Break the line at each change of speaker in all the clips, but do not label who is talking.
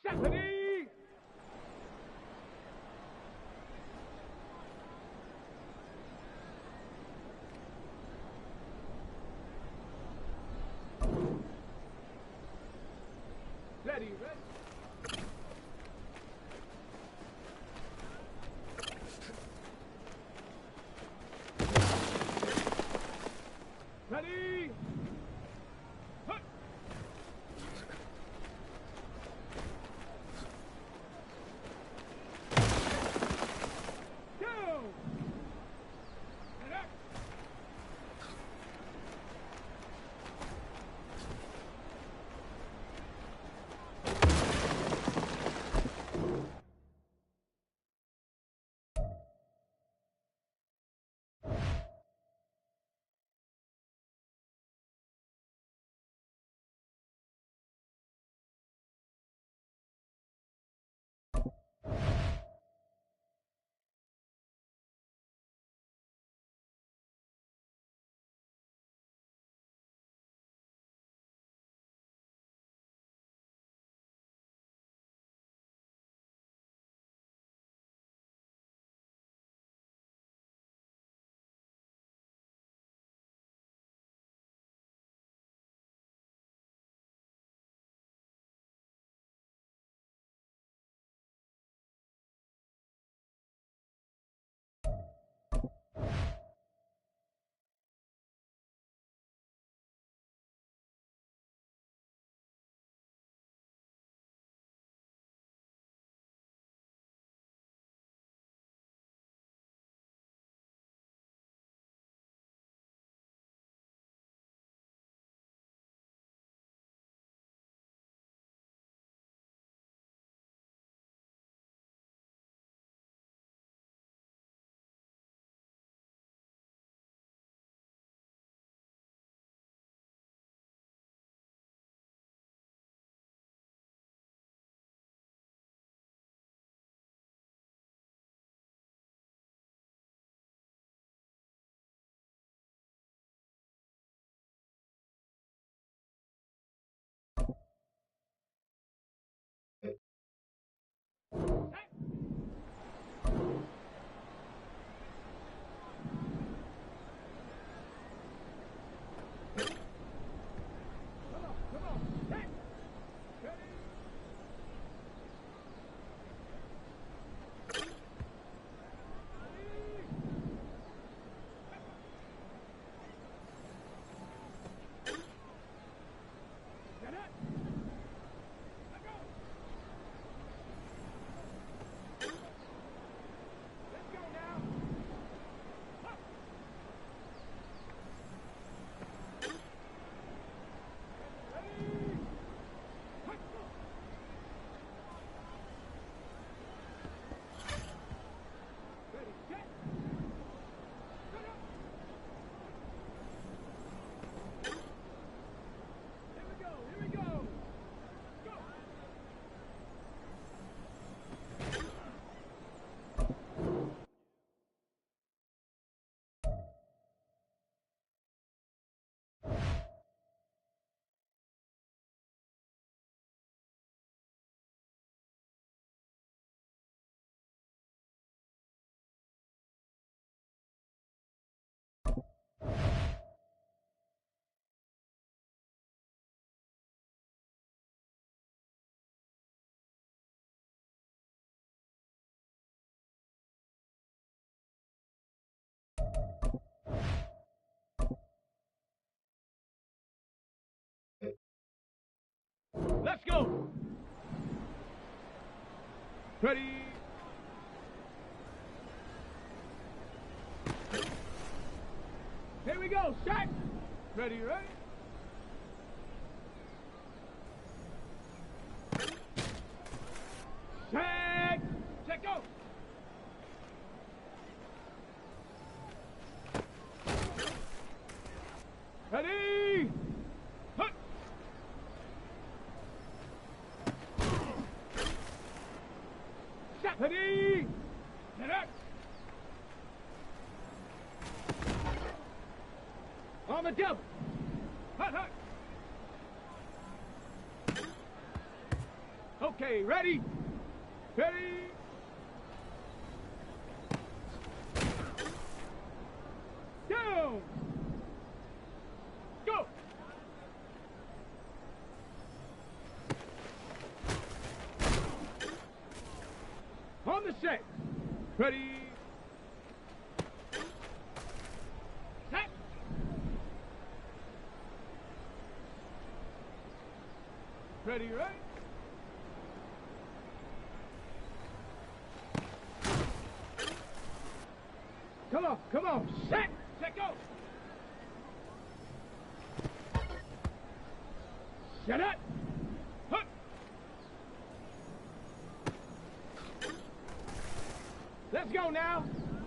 Ready! Ready, ready. Ready! Hut! Go! And up! Let's go! Ready! Here we go, set! Ready, ready? Set! Set, go! Ready! Hut! Set! Ready! Set up! On the double! Hut, hut! Okay, ready? Ready? Down! Go! On the set. Ready? Set. Ready, right? Come on, set, go. Set it. Hut. Let's go now.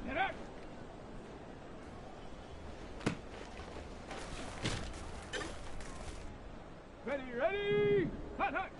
Set it. Ready. Hut.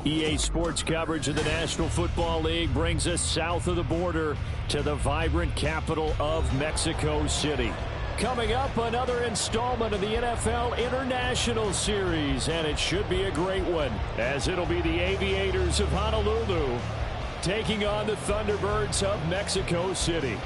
EA Sports coverage of the National Football League brings us south of the border to the vibrant capital of Mexico City. Coming up, another installment of the NFL International Series, and it should be a great one, as it'll be the Aviators of Honolulu taking on the Thunderbirds of Mexico City.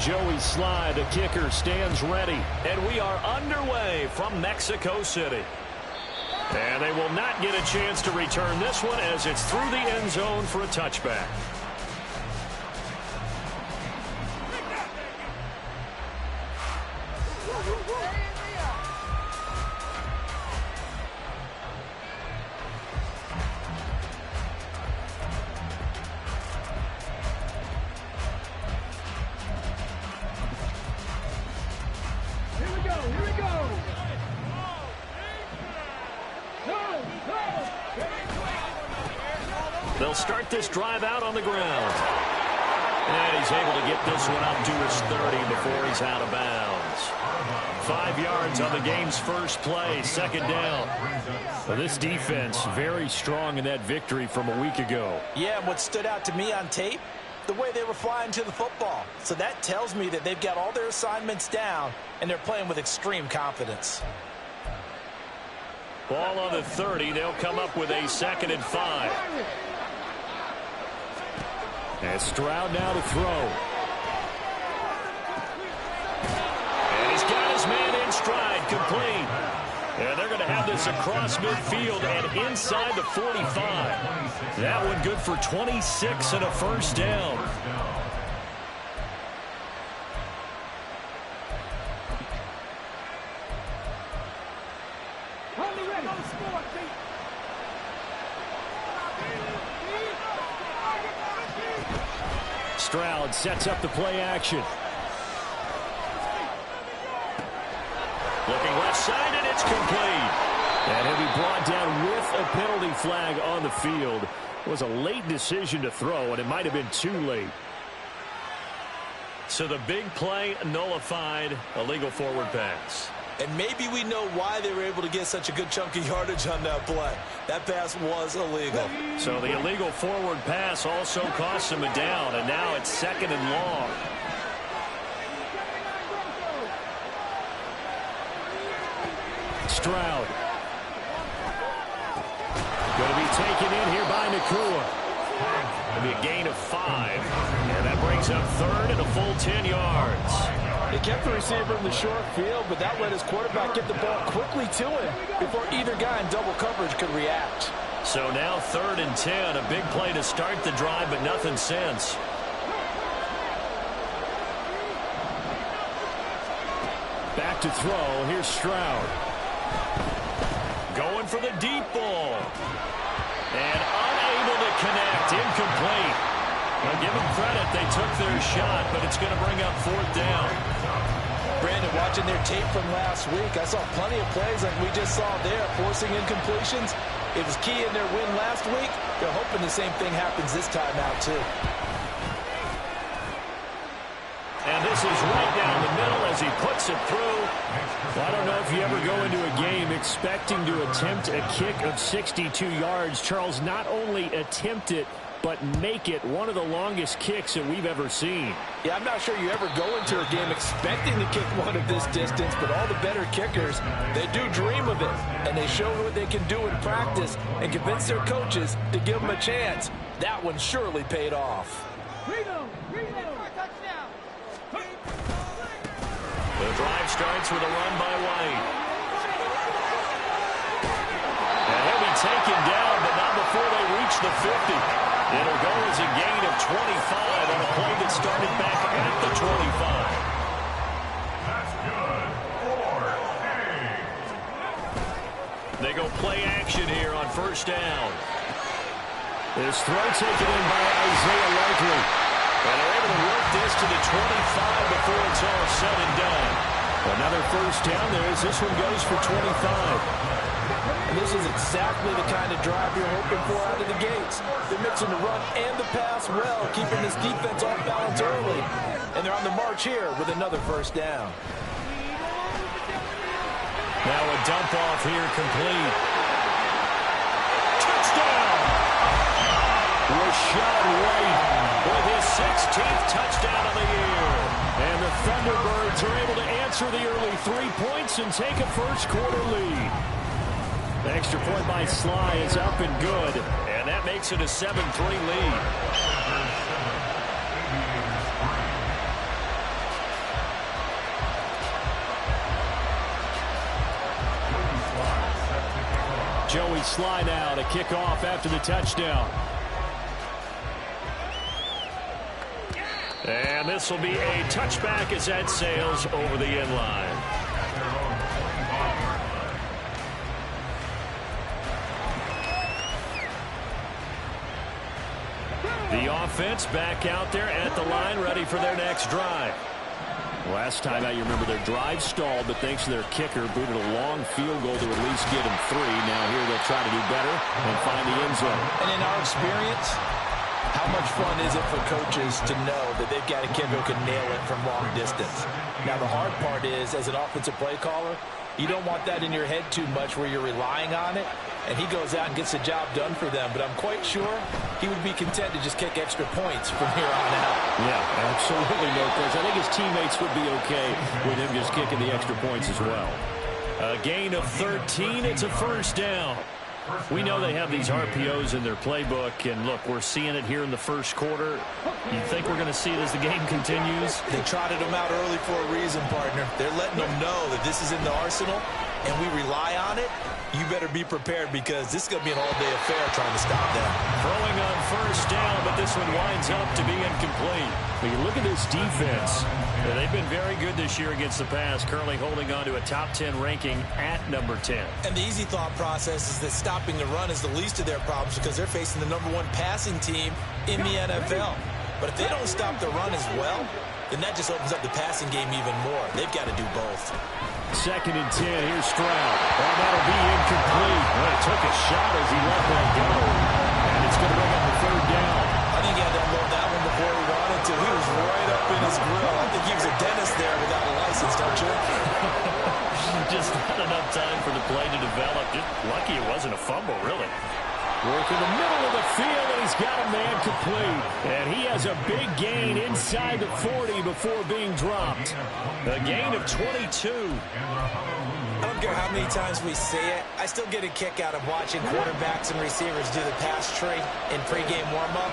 Joey Sly, the kicker, stands ready. And we are underway from Mexico City. And they will not get a chance to return this one as it's through the end zone for a touchback. They'll start this drive out on the ground. And he's able to get this one up to his 30 before he's out of bounds. 5 yards on the game's first play, second down. Well, this defense very strong in that victory from a week ago.
Yeah, and what stood out to me on tape, the way they were flying to the football. So that tells me that they've got all their assignments down, and they're playing with extreme confidence.
Ball on the 30. They'll come up with a 2nd and 5. And Stroud now to throw. And he's got his man in stride, complete. And they're going to have this across midfield and inside the 45. That one good for 26 and a first down. Stroud sets up the play action. Looking left side, and it's complete. And he'll be brought down with a penalty flag on the field. It was a late decision to throw, and it might have been too late. So the big play nullified, illegal forward pass.
And maybe we know why they were able to get such a good chunk of yardage on that play. That pass was illegal.
So the illegal forward pass also cost him a down, and now it's 2nd and long. Stroud. Going to be taken in here by Nakua. Going to be a gain of 5. And that brings up 3rd and a full 10 yards.
They kept the receiver in the short field, but that let his quarterback get the ball quickly to him before either guy in double coverage could react.
So now 3rd and 10, a big play to start the drive, but nothing since. Back to throw. Here's Stroud. Going for the deep ball. And unable to connect. Incomplete. Well, give them credit. They took their shot, but it's going to bring up 4th down.
Brandon, watching their tape from last week, I saw plenty of plays like we just saw there, forcing incompletions. It was key in their win last week. They're hoping the same thing happens this time out, too.
And this is right down the middle as he puts it through. Well, I don't know if you ever go into a game expecting to attempt a kick of 62 yards. Charles, not only attempt it, but make it one of the longest kicks that we've ever seen.
Yeah, I'm not sure you ever go into a game expecting to kick one of this distance, but all the better kickers, they do dream of it. And they show what they can do in practice and convince their coaches to give them a chance. That one surely paid off.
The drive starts with a run by White. And he'll be taken down, but not before they reach the 50. It'll go as a gain of 25 on a play that started back at the 25. They go play action here on 1st down. This throw taken in by Isaiah Likely. And they're able to work this to the 25 before it's all said and done. Another 1st down there as this one goes for 25.
And this is exactly the kind of drive you're hoping for out of the gates. They're mixing the run and the pass well, keeping this defense off balance early. And they're on the march here with another 1st down.
Now a dump off here complete. Touchdown! Rashad White with his 16th touchdown of the year. And the Thunderbirds are able to answer the early 3 points and take a 1st quarter lead. The extra point by Sly is up and good, and that makes it a 7-3 lead. Joey Sly now to kick off after the touchdown. And this will be a touchback as that sails over the end line. The offense back out there at the line, ready for their next drive. Last time out, you remember their drive stalled, but thanks to their kicker, booted a long field goal to at least get them 3. Now here they'll try to do better and find the end zone.
And in our experience, how much fun is it for coaches to know that they've got a kicker who can nail it from long distance? Now, the hard part is, as an offensive play caller, you don't want that in your head too much where you're relying on it, and he goes out and gets the job done for them. But I'm quite sure he would be content to just kick extra points from here on out.
Yeah, absolutely no question. I think his teammates would be okay with him just kicking the extra points as well. A gain of 13. It's a first down. We know they have these RPOs in their playbook, and look, we're seeing it here in the first quarter. You think we're going to see it as the game continues?
They trotted them out early for a reason, partner. They're letting them know that this is in the arsenal, and we rely on it. You better be prepared because this is going to be an all-day affair trying to stop them.
Throwing on first down, but this one winds up to be incomplete. When you look at this defense, they've been very good this year against the pass, currently holding on to a top 10 ranking at number 10.
And the easy thought process is that stopping the run is the least of their problems because they're facing the #1 passing team in the NFL. But if they don't stop the run as well, then that just opens up the passing game even more. They've got to do both.
2nd and 10. Here's Stroud. Oh, that'll be incomplete. Well, he took a shot as he let that go. And it's going to bring up the 3rd down.
I think he had to unload that one before he wanted to. He was right up in his grill. I think he was a dentist there without a license, don't you?
Just not enough time for the play to develop. Just lucky it wasn't a fumble, really. Work in the middle of the field, and he's got a man complete. And he has a big gain inside the 40 before being dropped. A gain of 22.
I don't care how many times we say it, I still get a kick out of watching quarterbacks and receivers do the pass tree in pregame warm-up.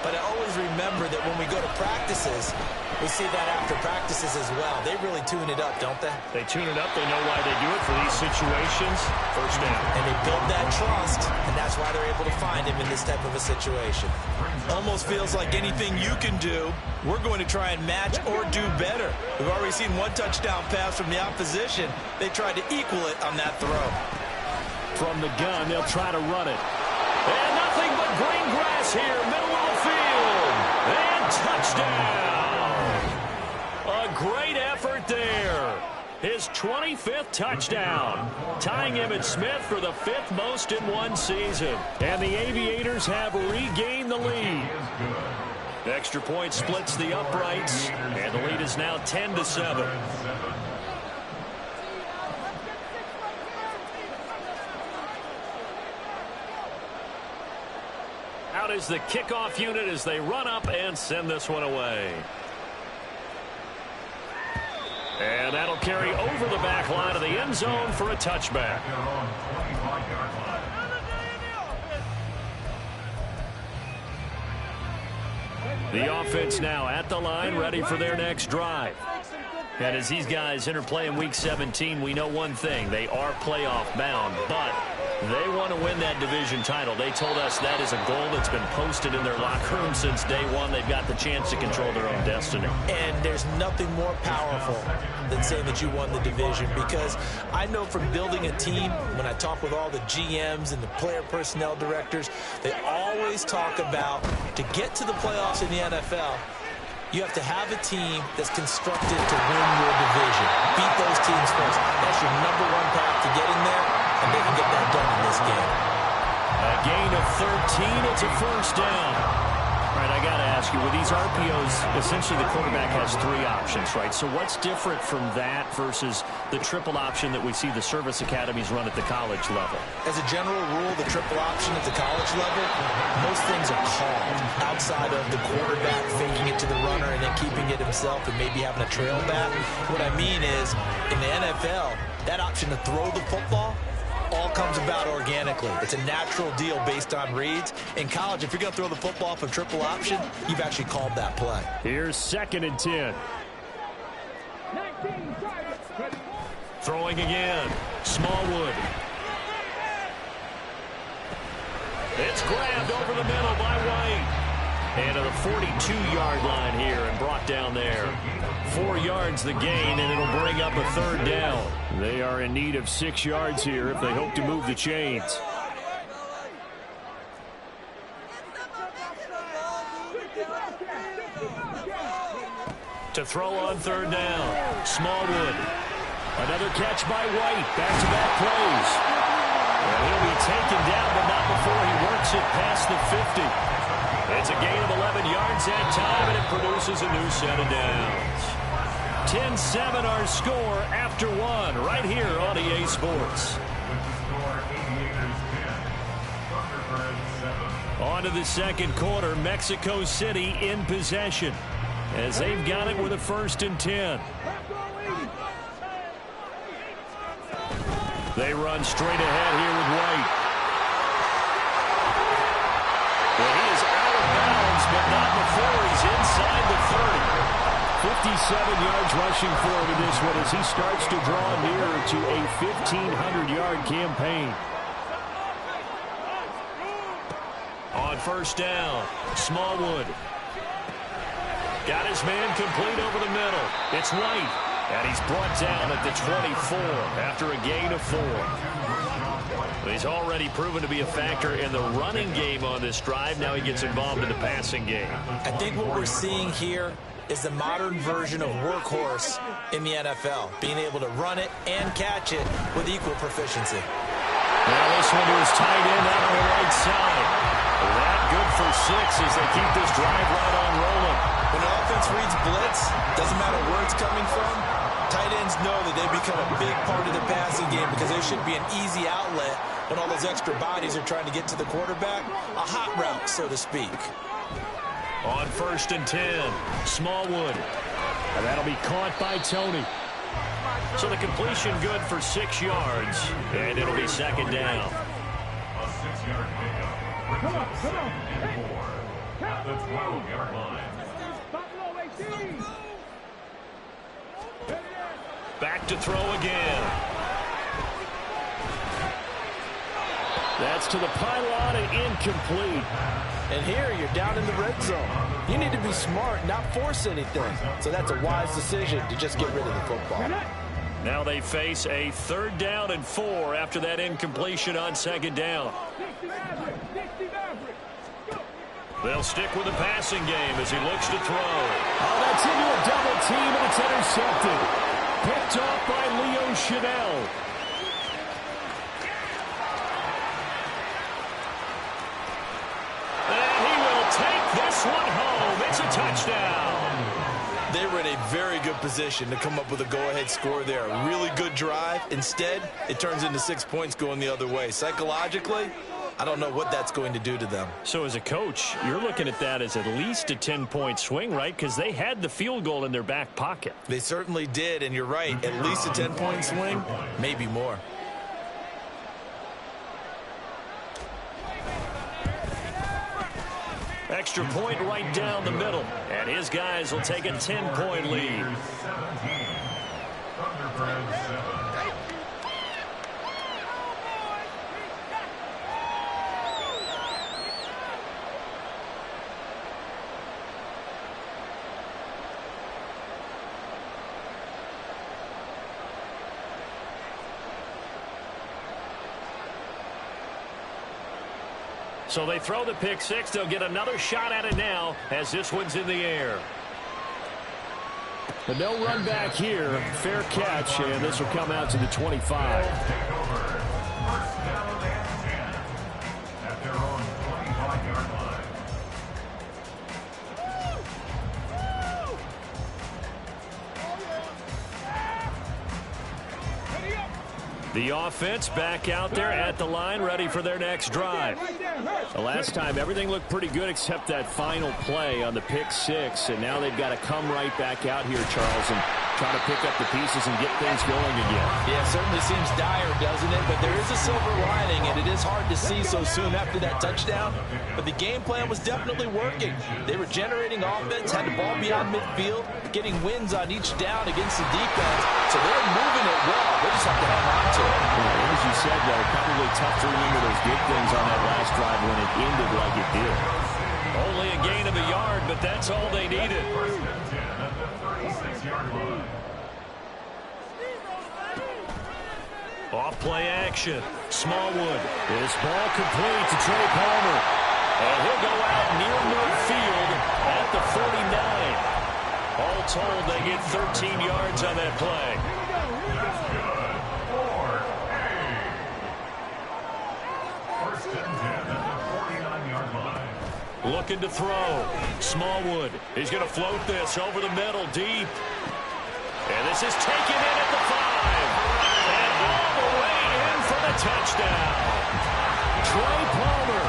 But I always remember that when we go to practices, we see that after practices as well. They really tune it up, don't they?
They tune it up. They know why they do it for these situations. First down.
And they build that trust, and that's why they're able to find him in this type of a situation. Almost feels like anything you can do, we're going to try and match or do better. We've already seen one touchdown pass from the opposition. They tried to equal it on that throw.
From the gun, they'll try to run it. And nothing but green grass here, middle of the field. And touchdown. A great effort there. His 25th touchdown, tying Emmitt Smith for the 5th most in one season. And the Aviators have regained the lead. Extra point splits the uprights, and the lead is now 10-7. Out is the kickoff unit as they run up and send this one away. And that'll carry over the back line of the end zone for a touchback. The offense now at the line, ready for their next drive. And as these guys interplay in Week 17, we know one thing. They are playoff bound, but they want to win that division title. They told us that is a goal that's been posted in their locker room since day one. They've got the chance to control their own destiny.
And there's nothing more powerful than saying that you won the division, because I know from building a team, when I talk with all the GMs and the player personnel directors, they always talk about to get to the playoffs in the NFL, you have to have a team that's constructed to win your division. Beat those teams first. That's your #1 path to getting there, and they can get that done in this game.
A gain of 13. It's a first down. All right, I got to ask you, with these RPOs, essentially the quarterback has 3 options, right? So what's different from that versus the triple option that we see the service academies run at the college level?
As a general rule, the triple option at the college level, most things are called outside of the quarterback faking it to the runner and then keeping it himself and maybe having a trail back. What I mean is, in the NFL, that option to throw the football all comes about organically. It's a natural deal based on reads. In college, if you're going to throw the football off a triple option, you've actually called that play.
Here's 2nd and 10. Throwing again. Smallwood. It's grabbed over the middle by White. And to the 42-yard line here and brought down there. 4 yards the gain, and it'll bring up a third down. They are in need of 6 yards here if they hope to move the chains. To throw on third down, Smallwood. Another catch by White. Back-to-back plays. And he'll be taken down, but not before he works it past the 50. It's a gain of 11 yards that time, and it produces a new set of downs. 10-7 our score after 1 right here on EA Sports. On to the second quarter. Mexico City in possession as they've got it with a 1st and 10. They run straight ahead here with White. Well, he is out of bounds, but not before he's inside the 30. 57 yards rushing forward in this one as he starts to draw nearer to a 1,500-yard campaign. On first down, Smallwood. Got his man complete over the middle. It's White, and he's brought down at the 24 after a gain of 4. He's already proven to be a factor in the running game on this drive. Now he gets involved in the passing game.
I think what we're seeing here is the modern version of workhorse in the NFL, being able to run it and catch it with equal proficiency.
Now this one to his tight end out on the right side. That good for 6 as they keep this drive right on rolling.
When an offense reads blitz, doesn't matter where it's coming from, tight ends know that they become a big part of the passing game because they should be an easy outlet when all those extra bodies are trying to get to the quarterback. A hot route, so to speak.
On 1st and 10, Smallwood. And that'll be caught by Tony. So the completion good for 6 yards, and it'll be 2nd down.
A 6-yard pickup. Come on. At the 12-yard line.
Back to throw again. That's to the pylon and incomplete.
And here you're down in the red zone. You need to be smart, not force anything. So that's a wise decision to just get rid of the football.
Now they face a 3rd down and 4 after that incompletion on 2nd down. They'll stick with the passing game as he looks to throw. Oh, that's into a double team, and it's intercepted. Picked off by Leo Chanel. And he will take this one home. It's a touchdown.
They were in a very good position to come up with a go-ahead score there. A really good drive. Instead, it turns into 6 points going the other way. Psychologically, I don't know what that's going to do to them.
So as a coach, you're looking at that as at least a 10-point swing, right? Because they had the field goal in their back pocket.
They certainly did, and you're right. At least a 10-point swing, maybe more.
Extra point right down the middle. And his guys will take a 10-point lead.
Thunderbirds 7.
So they throw the pick 6. They'll get another shot at it now as this one's in the air. But no run back here. Fair catch, and this will come out to the 25.
Take over. First down and 10 at their own 25-yard line.
The offense back out there at the line, ready for their next drive. The last time, everything looked pretty good except that final play on the pick 6, and now they've got to come right back out here, Charles, and try to pick up the pieces and get things going again.
Yeah, it certainly seems dire, doesn't it? But there is a silver lining, and it is hard to see so soon after that touchdown. But the game plan was definitely working. They were generating offense, had the ball beyond midfield, getting wins on each down against the defense. So they're moving it well. They just have to hang on to it.
As you said, though, probably tough to remember those good things on that last drive when it ended like it did. Only a gain of a yard, but that's all they needed. Off play action. Smallwood. This ball complete to Trey Palmer. And he'll go out near midfield at the 49. All told, they get 13 yards on that play.
That's good for a first and 10 at the 49-yard line.
Looking to throw. Smallwood. He's going to float this over the middle deep. And this is taken in at the 5. And all the way in for the touchdown. Trey Palmer,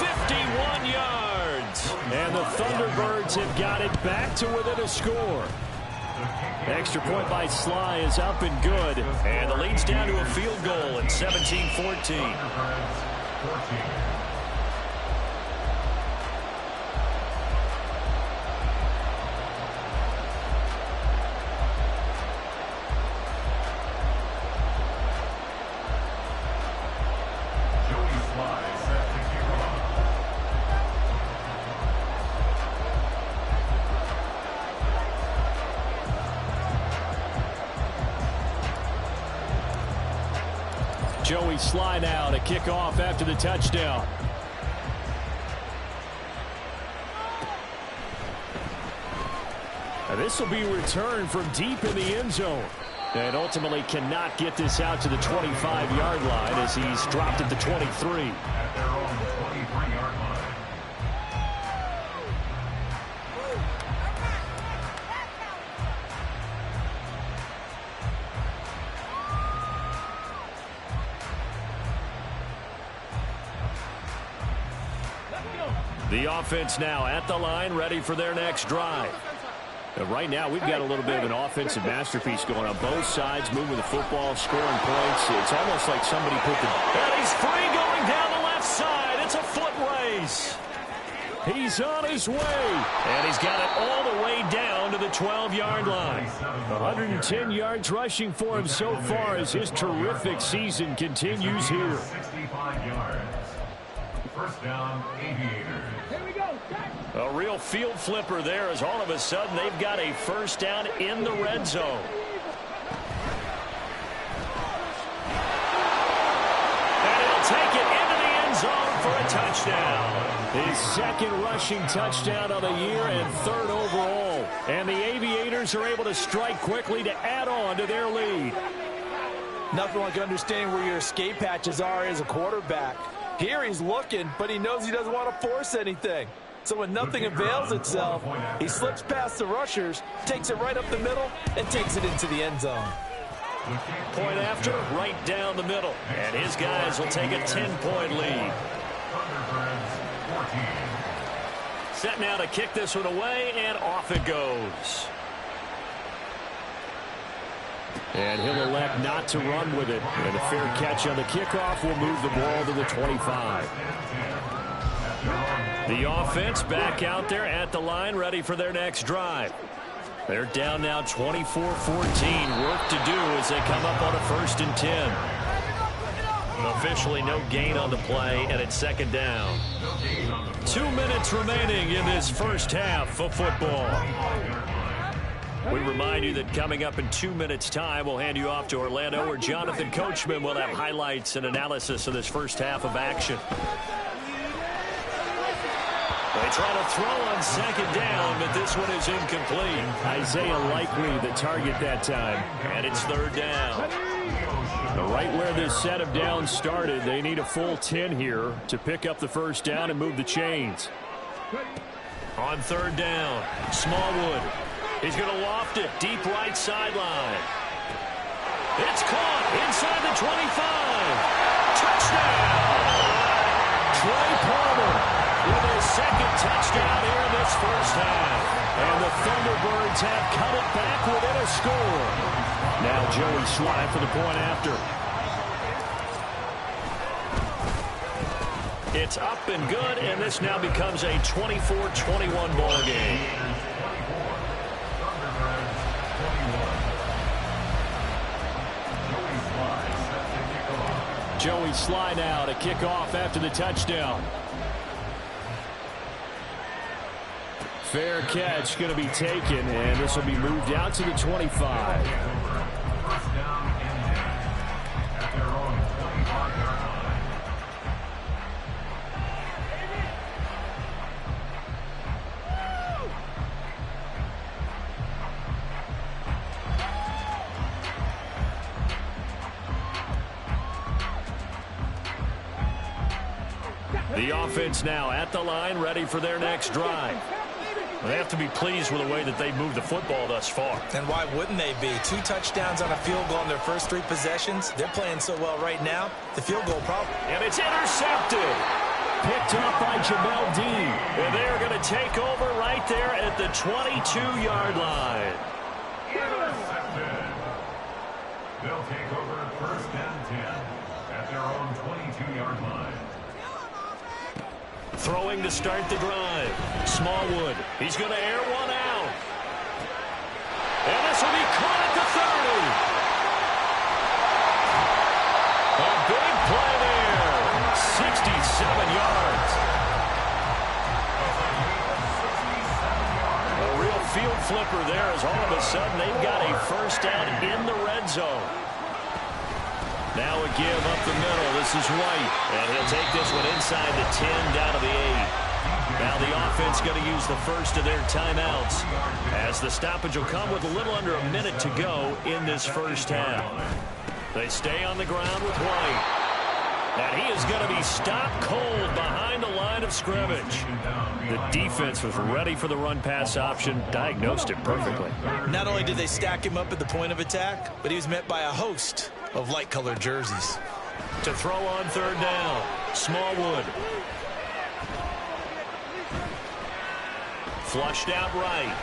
51 yards. And the Thunderbirds have got it back to within a score. Extra point by Sly is up and good. And the lead's down to a field goal at 17-14. Joey Sly now to kick off after the touchdown. Now this will be returned from deep in the end zone. And ultimately cannot get this out to the 25-yard line as he's dropped at the 23.
At their own 23-yard line.
The offense now at the line, ready for their next drive. Now, right now, we've got a little bit of an offensive masterpiece going on both sides, moving the football, scoring points. It's almost like somebody put the... And he's free going down the left side. It's a foot race. He's on his way. And he's got it all the way down to the 12-yard line. 110 yards rushing for him so far as his terrific season continues here.
65 yards. First down, Aviators.
A real field flipper there as all of a sudden they've got a first down in the red zone. And he'll take it into the end zone for a touchdown. His second rushing touchdown of the year and third overall. And the Aviators are able to strike quickly to add on to their lead.
Nothing like understanding where your escape hatches are as a quarterback. Here he's looking, but he knows he doesn't want to force anything. So when nothing avails itself, he slips past the rushers, takes it right up the middle, and takes it into the end zone.
Point after, right down the middle. And his guys will take a 10-point lead.
Thunderbirds, 14.
Set now to kick this one away, and off it goes. And he'll elect not to run with it. And a fair catch on the kickoff will move the ball to the 25. The offense back out there at the line, ready for their next drive. They're down now 24-14. Work to do as they come up on a 1st and 10. Officially no gain on the play, and it's second down. 2 minutes remaining in this first half of football. We remind you that coming up in 2 minutes' time, we'll hand you off to Orlando, where Jonathan Coachman will have highlights and analysis of this first half of action. They try to throw on second down, but this one is incomplete. Isaiah Likely the target that time, and it's third down. Right where this set of downs started, they need a full 10 here to pick up the first down and move the chains. On third down, Smallwood. He's going to loft it deep right sideline. It's caught inside the 25. Touchdown! Trey Palmer with his second touchdown here in this first half. And the Thunderbirds have cut it back within a score. Now Joey Slye for the point after. It's up and good, and this now becomes a 24-21 ball game. Joey Slye now to kick off after the touchdown. Fair catch going to be taken, and this will be moved out to the 25. The offense now at the line, ready for their next drive. They have to be pleased with the way that they moved the football thus far.
And why wouldn't they be? 2 touchdowns on a field goal in their first 3 possessions. They're playing so well right now. The field goal problem.
And it's intercepted. Picked up by Jamel Dean. And they're going to take over right there at the 22-yard line.
Intercepted. They'll take over first and 10 at their own 22-yard line.
Throwing to start the drive. Smallwood. He's going to air one out. And this will be caught at the 30. A big play there. 67 yards. A real field flipper there as all of a sudden they've got a first down in the red zone. Now a give up the middle. This is White. And he'll take this one inside the 10 down to the 8. Now the offense going to use the first of their timeouts as the stoppage will come with a little under a minute to go in this first half. They stay on the ground with White. And he is going to be stopped cold behind the line of scrimmage. The defense was ready for the run-pass option, diagnosed it perfectly.
Not only did they stack him up at the point of attack, but he was met by a host of light-colored jerseys.
To throw on third down, Smallwood. Flushed out right.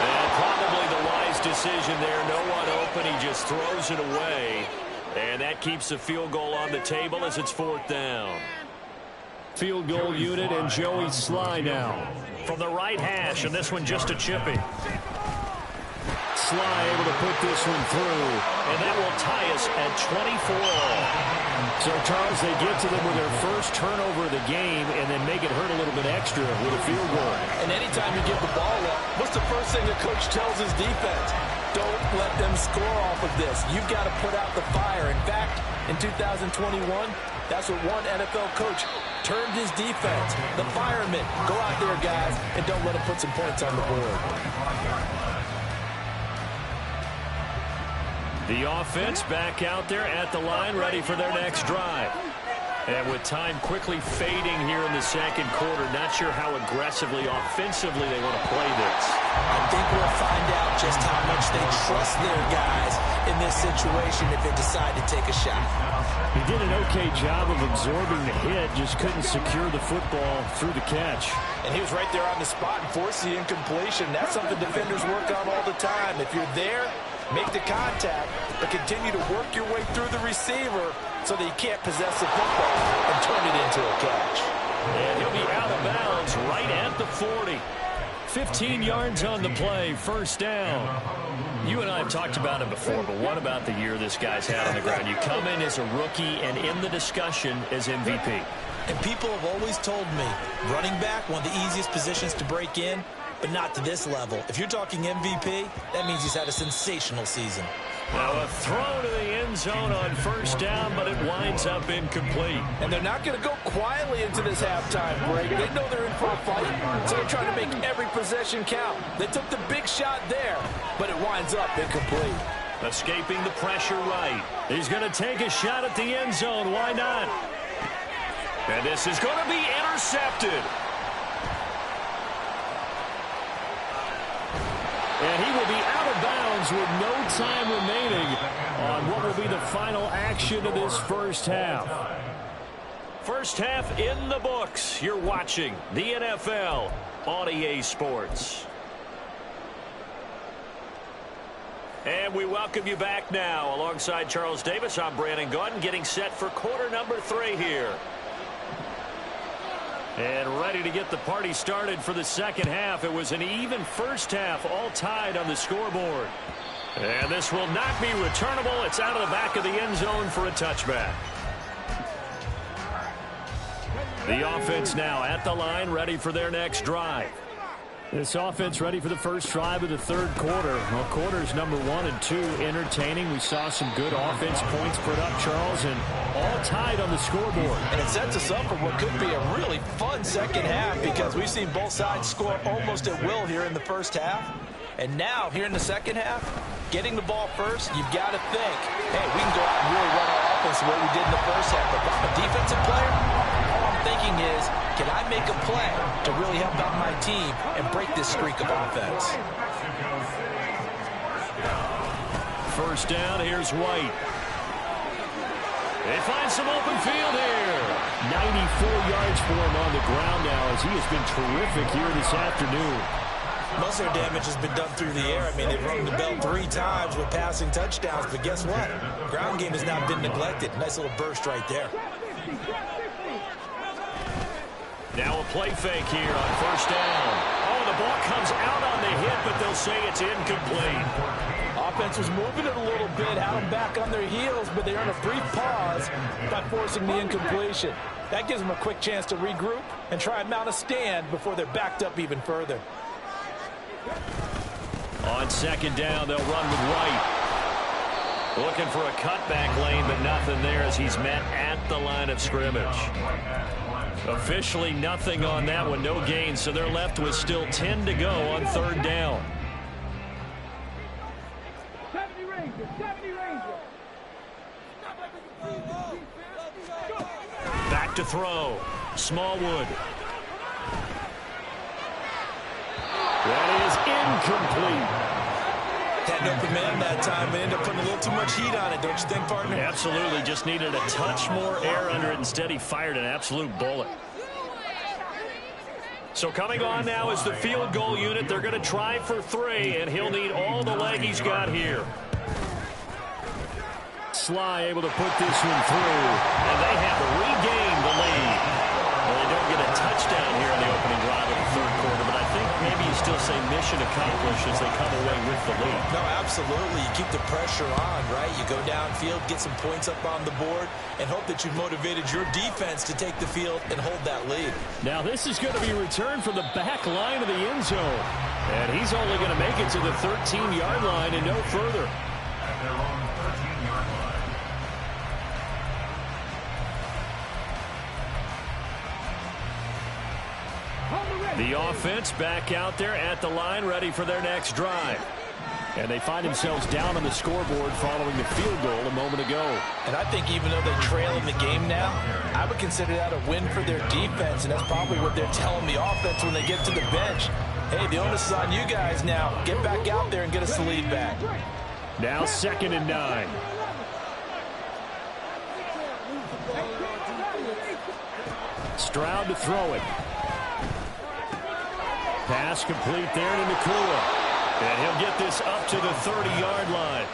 And probably the wise decision there. No one open. He just throws it away. And that keeps the field goal on the table as it's 4th down. Field goal unit and Joey Slye now. From the right hash, and this one just a chipping. Slye able to put this one through, and that will tie us at 24. So, Charles, they get to them with their first turnover of the game and then make it hurt a little bit extra with a field goal.
And anytime you give the ball up, what's the first thing the coach tells his defense? Don't let them score off of this. You've got to put out the fire. In fact, in 2021, that's what one NFL coach termed his defense. The firemen. Go out there, guys, and don't let them put some points on the board.
The offense back out there at the line, ready for their next drive. And with time quickly fading here in the second quarter, not sure how aggressively, offensively they want to play this.
I think we'll find out just how much they trust their guys in this situation if they decide to take a shot.
He did an okay job of absorbing the hit, just couldn't secure the football through the catch.
And he was right there on the spot and forced the incompletion. That's something defenders work on all the time. If you're there, make the contact, but continue to work your way through the receiver so that you can't possess the football and turn it into a catch.
And he'll be out of bounds right at the 40. 15 yards on the play, first down. You and I have talked about him before, but what about the year this guy's had on the ground? You come in as a rookie and in the discussion as MVP.
And people have always told me, running back, one of the easiest positions to break in, but not to this level. If you're talking MVP, that means he's had a sensational season.
Now a throw to the end zone on first down, but it winds up incomplete.
And they're not going to go quietly into this halftime break. They know they're in for a fight, so they're trying to make every possession count. They took the big shot there, but it winds up incomplete.
Escaping the pressure right. He's going to take a shot at the end zone. Why not? And this is going to be intercepted. And he will be out of bounds with no time remaining on what will be the final action of this first half. First half in the books. You're watching the NFL on EA Sports. And we welcome you back now. Alongside Charles Davis, I'm Brandon Gaudin, getting set for quarter number 3 here. And ready to get the party started for the second half. It was an even first half, all tied on the scoreboard. And this will not be returnable. It's out of the back of the end zone for a touchback. The offense now at the line, ready for their next drive. This offense ready for the first drive of the third quarter. Well, quarters number 1 and 2 entertaining. We saw some good offense points put up, Charles, and all tied on the scoreboard.
And it sets us up for what could be a really fun second half because we've seen both sides score almost at will here in the first half. And now, here in the second half, getting the ball first, you've got to think, hey, we can go out and really run our offense the way we did in the first half. But if I'm a defensive player, all I'm thinking is, can I make a play to really help out my team and break this streak of offense?
First down, here's White. They find some open field here. 94 yards for him on the ground now as he has been terrific here this afternoon.
Most of their damage has been done through the air. I mean, they've rung the bell 3 times with passing touchdowns, but guess what? Ground game has not been neglected. Nice little burst right there.
Now a play fake here on first down. Oh, the ball comes out on the hit, but they'll say it's incomplete.
Offense was moving it a little bit, had them back on their heels, but they earned a brief pause by forcing the incompletion. That gives them a quick chance to regroup and try and mount a stand before they're backed up even further.
On second down, they'll run with White. Looking for a cutback lane, but nothing there as he's met at the line of scrimmage. Officially nothing on that one, no gain, so they're left with still 10 to go on third down. Back to throw. Smallwood. That is incomplete.
Had an open man that time and ended up putting a little too much heat on it, don't you think, partner?
Absolutely. Just needed a touch more air under it. Instead, he fired an absolute bullet. So coming on now is the field goal unit. They're going to try for 3, and he'll need all the leg he's got here. Sly able to put this one through, and they have regained the lead. Well, they don't get a touchdown here in the opening drive of the third quarter, but I think maybe you still say mission accomplished as they come away with the lead.
No, absolutely. You keep the pressure on, right? You go downfield, get some points up on the board, and hope that you've motivated your defense to take the field and hold that lead.
Now this is going to be returned from the back line of the end zone. And he's only going to make it to the 13-yard line and no further.
At their own 13-yard line.
The offense back out there at the line, ready for their next drive. And they find themselves down on the scoreboard following the field goal a moment ago.
And I think even though they trail in the game now, I would consider that a win for their defense, and that's probably what they're telling the offense when they get to the bench. Hey, the onus is on you guys now. Get back out there and get us the lead back.
Now 2nd and 9. Stroud to throw it. Pass complete there to Nakua. And he'll get this up to the 30-yard line.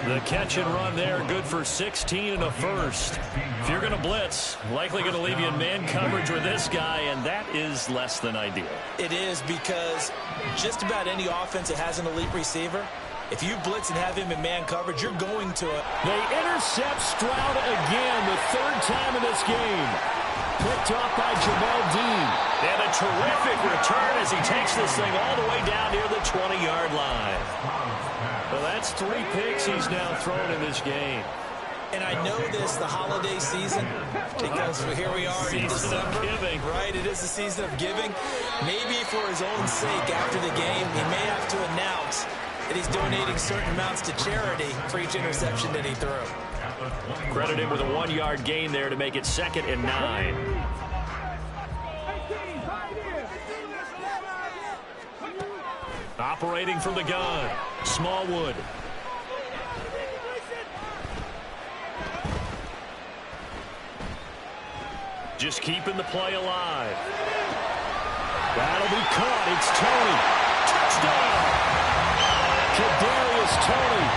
The catch and run there, good for 16 and a first. If you're going to blitz, likely going to leave you in man coverage with this guy, and that is less than ideal.
It is, because just about any offense that has an elite receiver, if you blitz and have him in man coverage, you're going to it.
They intercept Stroud again, the 3rd time in this game. Picked off by Jamel Dean. And a terrific return as he takes this thing all the way down near the 20-yard line. Well, that's 3 picks he's now thrown in this game.
And I know this, the holiday season, because here we are in December. Right, it is the season of giving. Maybe for his own sake after the game, he may have to announce that he's donating certain amounts to charity for each interception that he threw.
Credit him with a 1-yard gain there to make it 2nd and 9. Operating from the gun, Smallwood. just keeping the play alive. That'll be caught. It's Tony. Touchdown! Kadarius Toney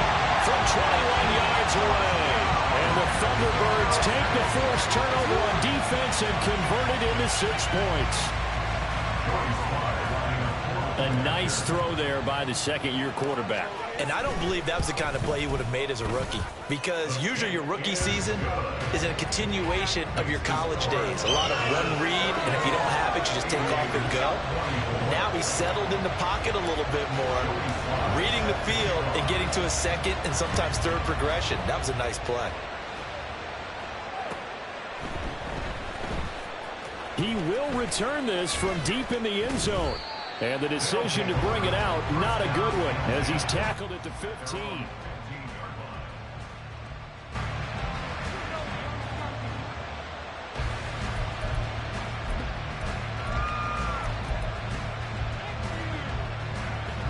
from 21 yards away. And the Thunderbirds take the forced turnover on defense and convert it into 6 points. A nice throw there by the second-year quarterback.
And I don't believe that was the kind of play he would have made as a rookie, because usually your rookie season is a continuation of your college days. A lot of one read, and if you don't have it, you just take off and go. Now he's settled in the pocket a little bit more, reading the field and getting to a second and sometimes third progression. That was a nice play.
He will return this from deep in the end zone. And the decision to bring it out, not a good one, as he's tackled at the 15.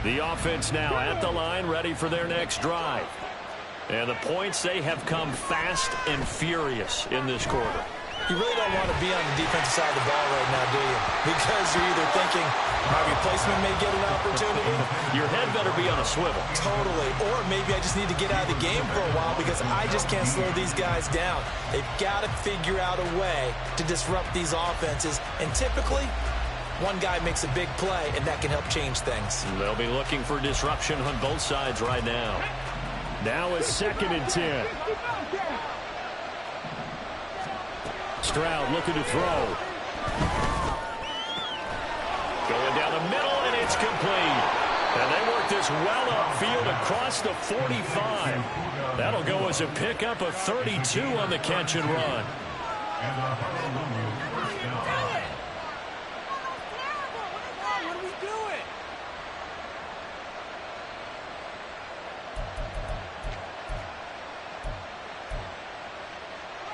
The offense now at the line, ready for their next drive. And the points, they have come fast and furious in this quarter.
You really don't want to be on the defensive side of the ball right now, do you? Because you're either thinking my replacement may get an opportunity.
Your head better be on a swivel.
Totally. Or maybe I just need to get out of the game for a while because I just can't slow these guys down. They've got to figure out a way to disrupt these offenses. And typically, one guy makes a big play, and that can help change things.
They'll be looking for disruption on both sides right now. Now it's 2nd and 10. Stroud looking to throw. Going down the middle, and it's complete. And they work this well upfield across the 45. That'll go as a pickup of 32 on the catch and run.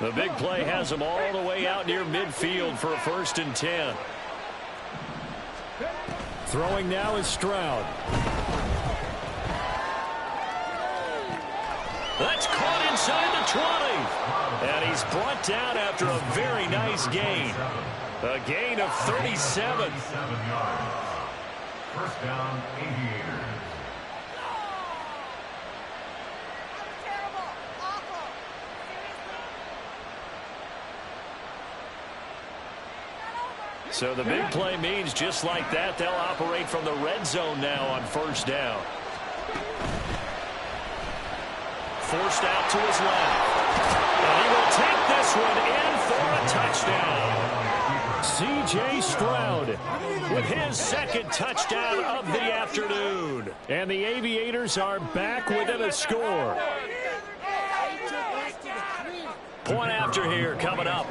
The big play has them all the way out near midfield for a 1st and 10. Throwing now is Stroud. That's caught inside the 20. And he's brought down after a very nice gain. A gain of 37.
1st down, Aviators.
So the big play means just like that, they'll operate from the red zone now on 1st down. Forced out to his left. And he will take this one in for a touchdown. C.J. Stroud with his 2nd touchdown of the afternoon. And the Aviators are back within a score. Point after here coming up.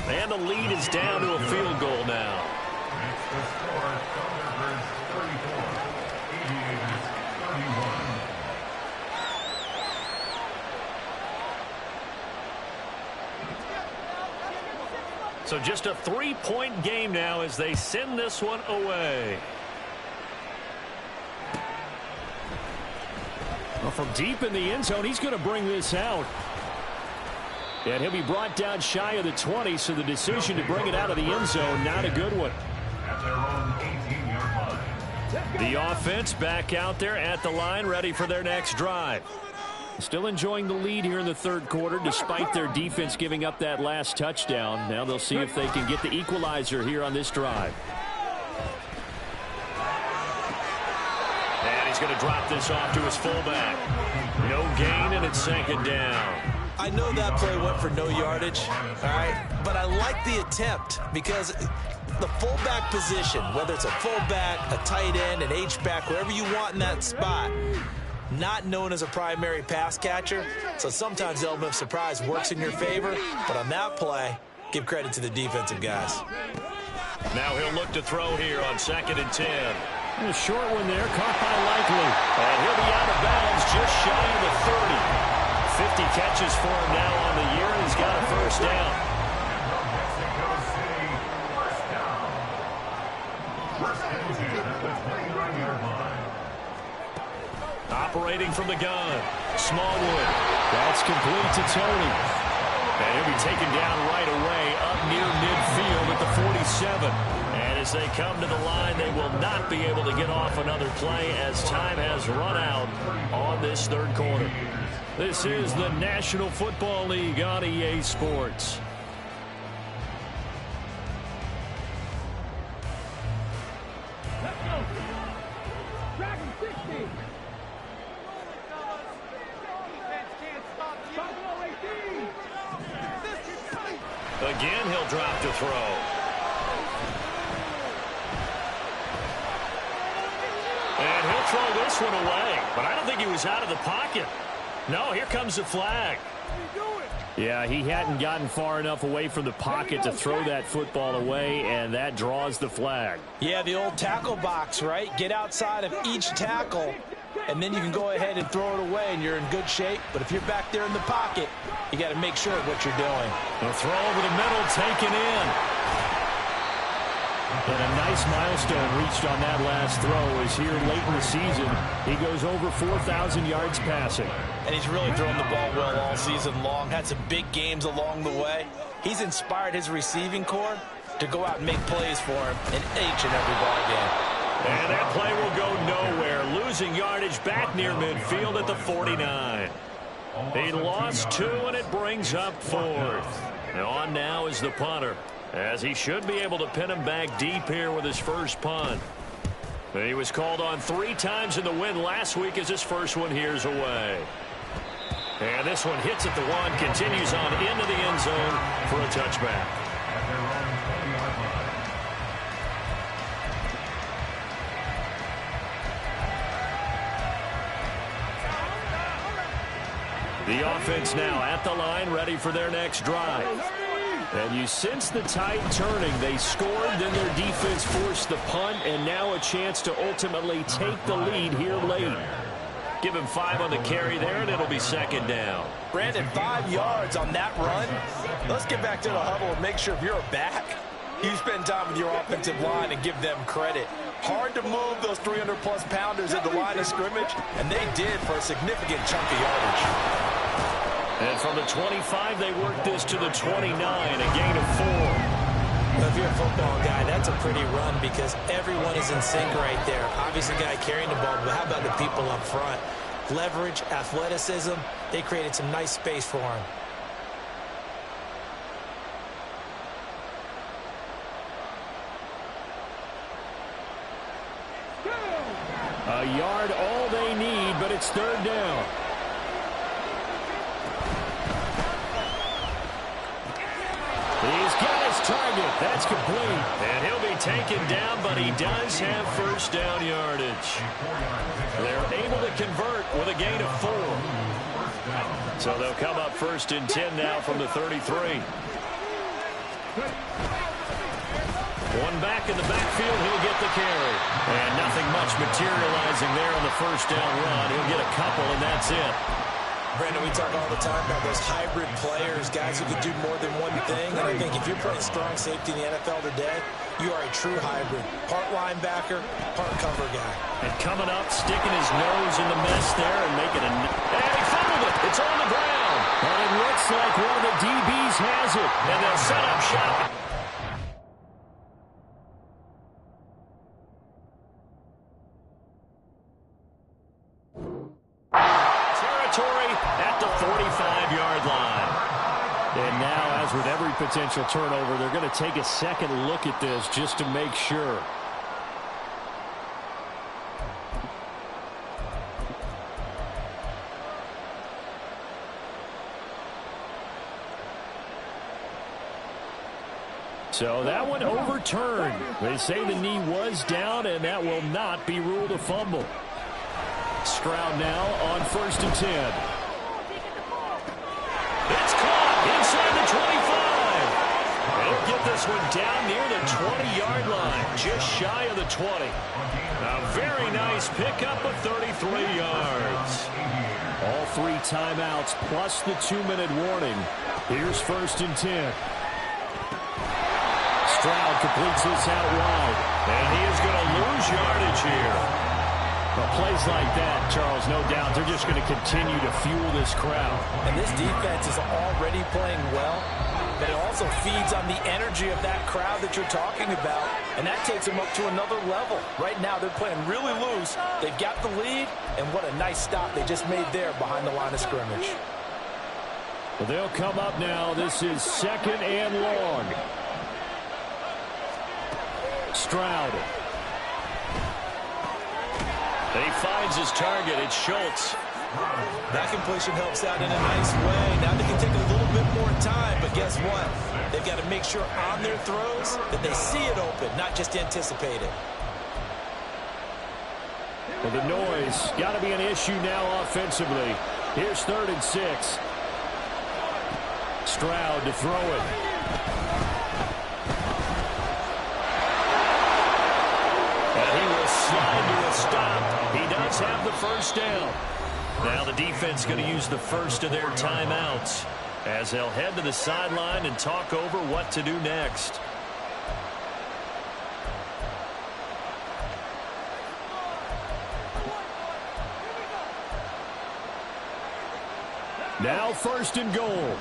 And the lead is down to a field goal now.
Makes the score Thunderbirds 34, Aviators 31.
So just a 3-point game now as they send this one away. Well, from deep in the end zone, he's going to bring this out. And he'll be brought down shy of the 20, so the decision to bring it out of the end zone, not a good one.
At their own 18-yard line.
The offense back out there at the line, ready for their next drive. Still enjoying the lead here in the 3rd quarter, despite their defense giving up that last touchdown. Now they'll see if they can get the equalizer here on this drive. And he's going to drop this off to his fullback. No gain, and it's 2nd down.
I know that play went for no yardage, all right, but I like the attempt because the fullback position, whether it's a fullback, a tight end, an H-back, wherever you want in that spot, not known as a primary pass catcher, so sometimes the element of surprise works in your favor, but on that play, give credit to the defensive guys.
Now he'll look to throw here on 2nd and 10. A short one there, caught by Likely. And he'll be out of bounds just shy of the 30. 50 catches for him now on the year, and he's got a 1st down.
Mexico City, 1st down. 1st and 10 at the 29-yard line.
operating from the gun. Smallwood. That's complete to Tony. And he'll be taken down right away up near midfield at the 47. And as they come to the line, they will not be able to get off another play as time has run out on this third quarter. This is the National Football League on EA Sports. Again, he'll drop to throw. And he'll throw this one away. But I don't think he was out of the pocket. No, here comes the flag. Yeah, he hadn't gotten far enough away from the pocket to throw that football away, and that draws the flag.
Yeah, the old tackle box, right? Get outside of each tackle, and then you can go ahead and throw it away, and you're in good shape. But if you're back there in the pocket, you got to make sure of what you're doing.
The throw over the middle, taken in. And a nice milestone reached on that last throw is here late in the season. He goes over 4,000 yards passing.
And he's really thrown the ball well all season long. Had some big games along the way. He's inspired his receiving corps to go out and make plays for him in each and every ball game.
And that play will go nowhere. Losing yardage back near midfield at the 49. He lost 2, and it brings up 4th. And on now is the punter, as he should be able to pin him back deep here with his first punt. He was called on 3 times in the win last week as his first one here's away. And this one hits at the 1, continues on into the end zone for a touchback. The offense now at the line, ready for their next drive. And you sense the tide turning. They scored, then their defense forced the punt, and now a chance to ultimately take the lead here late. Give him 5 on the carry there, and it'll be second down.
Brandon, 5 yards on that run. Let's get back to the huddle and make sure if you're back, you spend time with your offensive line and give them credit. Hard to move those 300-plus pounders at the line of scrimmage, and they did for a significant chunk of yardage.
And from the 25, they work this to the 29, a gain of 4.
Well, if you're a football guy, that's a pretty run because everyone is in sync right there. Obviously, the guy carrying the ball, but how about the people up front? Leverage, athleticism, they created some nice space for him.
A yard, all they need, but it's third down. He's got his target. That's complete. And he'll be taken down, but he does have first down yardage. They're able to convert with a gain of 4. So they'll come up first and 10 now from the 33. One back in the backfield, he'll get the carry. And nothing much materializing there on the first down run. He'll get a couple, and that's it.
Brandon, we talk all the time about those hybrid players, guys who can do more than one thing. And I think if you're playing strong safety in the NFL today, you are a true hybrid. Part linebacker, part cover guy.
And coming up, sticking his nose in the mess there and making a... And he fumbled it. It's on the ground. And it looks like one of the DBs has it. And they'll set up shop. At the 45-yard line. And now, as with every potential turnover, they're going to take a second look at this just to make sure. So that one overturned. They say the knee was down, and that will not be ruled a fumble. Stroud now on 1st and 10. It's caught inside the 25. They'll get this one down near the 20-yard line, just shy of the 20. A very nice pickup of 33 yards. All 3 timeouts plus the 2-minute warning. Here's 1st and 10. Stroud completes this out wide, and he is going to lose yardage here. Well, plays like that, Charles, no doubt, they're just going to continue to fuel this crowd.
And this defense is already playing well, but it also feeds on the energy of that crowd that you're talking about, and that takes them up to another level. Right now, they're playing really loose. They've got the lead, and what a nice stop they just made there behind the line of scrimmage.
Well, they'll come up now. This is 2nd and long. Stroud. He finds his target. It's Schultz.
That completion helps out in a nice way. Now they can take a little bit more time, but guess what? They've got to make sure on their throws that they see it open, not just anticipate it.
Well, the noise got to be an issue now offensively. Here's 3rd and 6. Stroud to throw it. And he will slide to a stop. He does have the first down. Now the defense going to use the first of their timeouts as they'll head to the sideline and talk over what to do next. Now 1st and goal.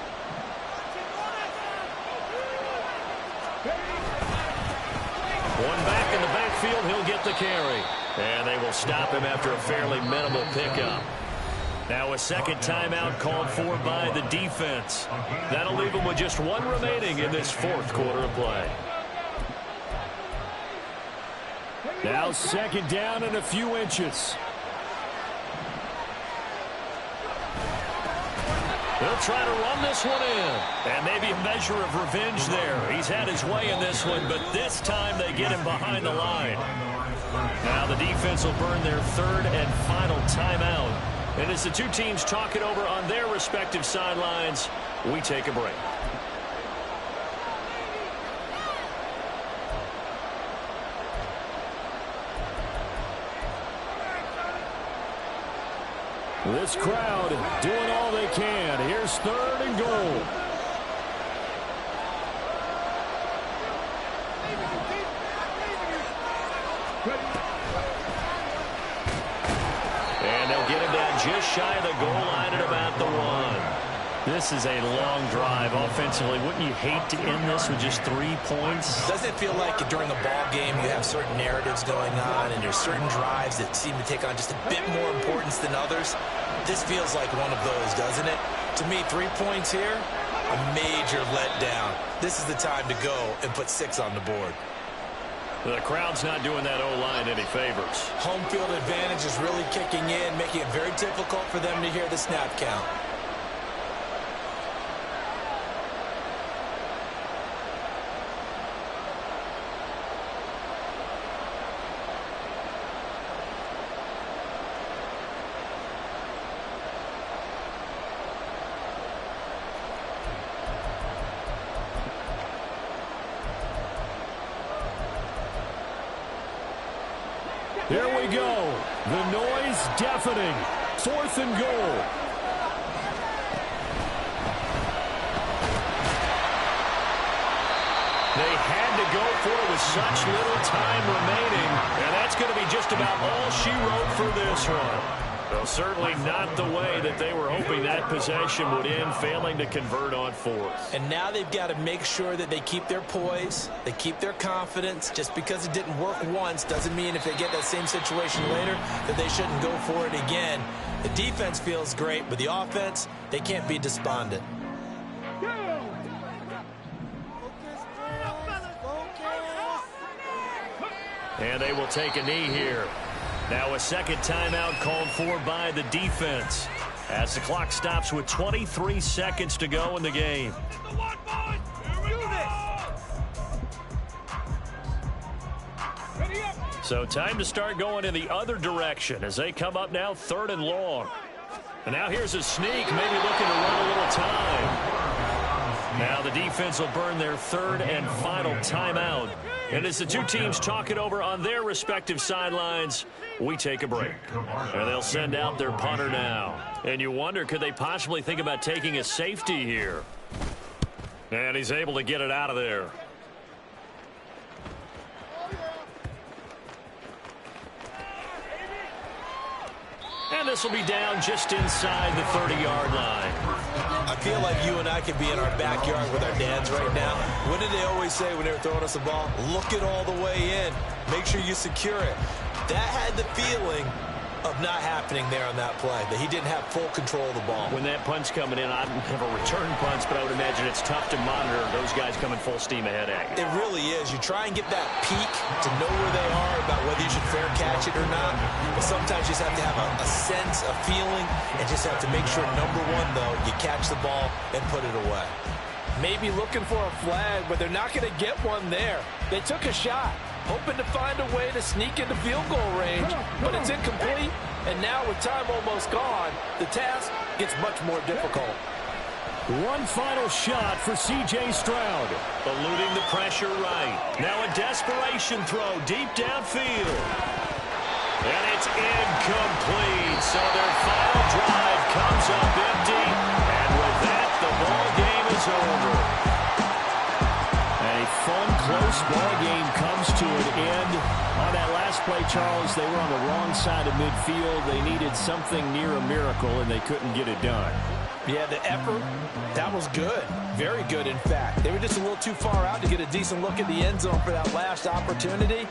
One back in the backfield, he'll get the carry. And they will stop him after a fairly minimal pickup. Now a second timeout called for by the defense. That'll leave them with just one remaining in this 4th quarter of play. Now 2nd down and a few inches. They'll try to run this one in. And maybe a measure of revenge there. He's had his way in this one, but this time they get him behind the line. Now the defense will burn their 3rd and final timeout. And as the two teams talk it over on their respective sidelines, we take a break. This crowd doing all they can. Here's 3rd and goal. And they'll get him down just shy of the goal line at about the 1. This is a long drive offensively. Wouldn't you hate to end this with just 3 points?
Doesn't it feel like during a ball game you have certain narratives going on and there's certain drives that seem to take on just a bit more importance than others? This feels like one of those, doesn't it? To me, 3 points here, a major letdown. This is the time to go and put 6 on the board.
The crowd's not doing that O-line any favors.
Home field advantage is really kicking in, making it very difficult for them to hear the snap count.
Here we go. The noise deafening. 4th and goal. They had to go for it with such little time remaining, and that's going to be just about all she wrote for this one. Well, certainly not the way that they were hoping that possession would end, failing to convert on 4th.
And now they've got to make sure that they keep their poise, they keep their confidence. Just because it didn't work once doesn't mean if they get that same situation later that they shouldn't go for it again. The defense feels great, but the offense, they can't be despondent.
And they will take a knee here. Now a second timeout called for by the defense as the clock stops with 23 seconds to go in the game. So time to start going in the other direction as they come up now 3rd and long. And now here's a sneak, maybe looking to run a little time. Now the defense will burn their 3rd and final timeout. And as the two teams talk it over on their respective sidelines, we take a break. And they'll send out their punter now. And you wonder, could they possibly think about taking a safety here? And he's able to get it out of there. this will be down just inside the 30-yard line.
I feel like you and I could be in our backyard with our dads right now. What did they always say when they were throwing us the ball? Look it all the way in. Make sure you secure it. That had the feeling of not happening there on that play, that he didn't have full control of the ball.
When that punt's coming in, I don't have a return punch, but I would imagine it's tough to monitor those guys coming full steam ahead at you.
It really is. You try and get that peek to know where they are about whether you should fair catch it or not. But sometimes you just have to have a sense, a feeling, and just have to make sure, number one, though, you catch the ball and put it away.
Maybe looking for a flag, but they're not going to get one there. They took a shot, hoping to find a way to sneak into field goal range, but it's incomplete. And now with time almost gone, the task gets much more difficult.
One final shot for C.J. Stroud. Eluding the pressure right. Now a desperation throw deep downfield. And it's incomplete. So their final drive comes up empty. And with that, the ball game is over. A fun, close ball game comes to an end. On that last play, Charles, they were on the wrong side of midfield. They needed something near a miracle, and they couldn't get it done.
Yeah, the effort, that was good. Very good, in fact. They were just a little too far out to get a decent look at the end zone for that last opportunity.